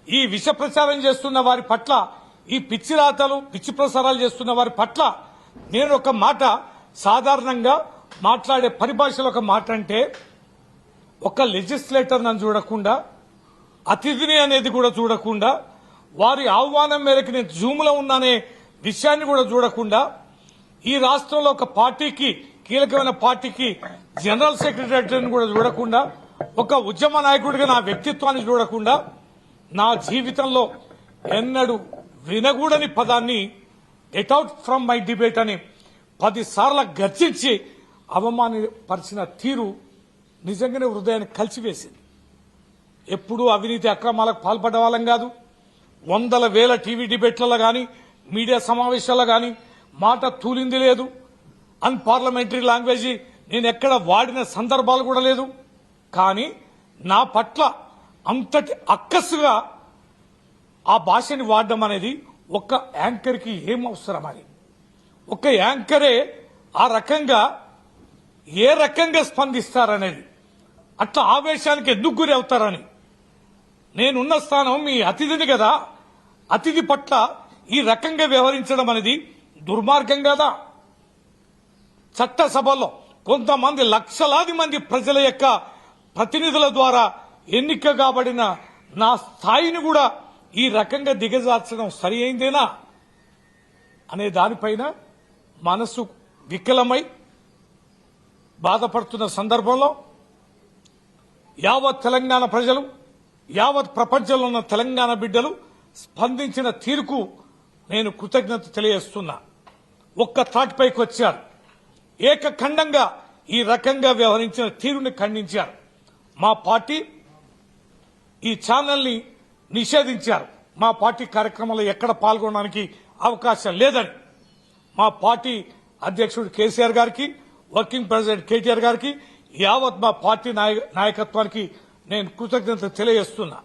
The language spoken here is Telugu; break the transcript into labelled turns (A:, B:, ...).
A: ఈ విష ప్రచారం చేస్తున్న వారి పట్ల, ఈ పిచ్చి రాతలు పిచ్చి ప్రసారాలు చేస్తున్న వారి పట్ల నేను ఒక మాట సాధారణంగా మాట్లాడే పరిభాషలో ఒక మాట అంటే, ఒక లెజిస్లేటర్ నన్ను చూడకుండా, అతిథిని అనేది కూడా చూడకుండా, వారి ఆహ్వానం మేరకు నేను జూమ్లో ఉన్నానే విషయాన్ని కూడా చూడకుండా, ఈ రాష్ట్రంలో ఒక పార్టీకి, కీలకమైన పార్టీకి జనరల్ సెక్రటరీని కూడా చూడకుండా, ఒక ఉద్యమ నాయకుడిగా నా వ్యక్తిత్వాన్ని చూడకుండా, నా జీవితంలో ఎన్నడూ వినగూడని పదాన్ని get out from my debate అని 10 సార్లు గర్జించి అవమానపరిచిన తీరు నిజంగానే హృదయాన్ని కలిసివేసింది. ఎప్పుడూ అవినీతి అక్రమాలకు పాల్పడ్డ వాళ్ళం కాదు. వందల వేల టీవీ డిబేట్లలో గాని, మీడియా సమావేశాల్లో గాని మాట తూలింది లేదు. అన్పార్లమెంటరీ లాంగ్వేజ్ నేను ఎక్కడ వాడిన సందర్భాలు కూడా లేదు. కానీ నా పట్ల అంతటి అక్కసుగా ఆ భాషని వాడడం అనేది ఒక యాంకర్కి ఏం అవసరమని, ఒక యాంకరే ఆ రకంగా ఏ రకంగా స్పందిస్తారనేది, అట్లా ఆవేశానికి ఎందుకు గురి అవుతారని. నేనున్న స్థానం మీ అతిథిని కదా, అతిథి పట్ల ఈ రకంగా వ్యవహరించడం అనేది దుర్మార్గం కదా. చట్టసభలో కొంతమంది లక్షలాది మంది ప్రజల యొక్క ప్రతినిధుల ద్వారా ఎన్నిక కాబడిన నా స్థాయిని కూడా ఈ రకంగా దిగజార్చడం సరి అయిందేనా అనే దానిపైన మనసు వికలమై బాధపడుతున్న సందర్భంలో యావత్ తెలంగాణ ప్రజలు, యావత్ ప్రపంచంలో ఉన్న తెలంగాణ బిడ్డలు స్పందించిన తీరుకు నేను కృతజ్ఞత తెలియజేస్తున్నా. ఒక్క తాటిపైకి వచ్చారు, ఏకఖండంగా ఈ రకంగా వ్యవహరించిన తీరుని ఖండించారు. మా పార్టీ ఈ ఛానల్ని నిషేధించారు. మా పార్టీ కార్యక్రమంలో ఎక్కడ పాల్గొనడానికి అవకాశం లేదని మా పార్టీ అధ్యక్షుడు కేసీఆర్ గారికి, వర్కింగ్ ప్రెసిడెంట్ కేటీఆర్ గారికి, యావత్ మా పార్టీ నాయకత్వానికి నేను కృతజ్ఞత తెలియజేస్తున్నా.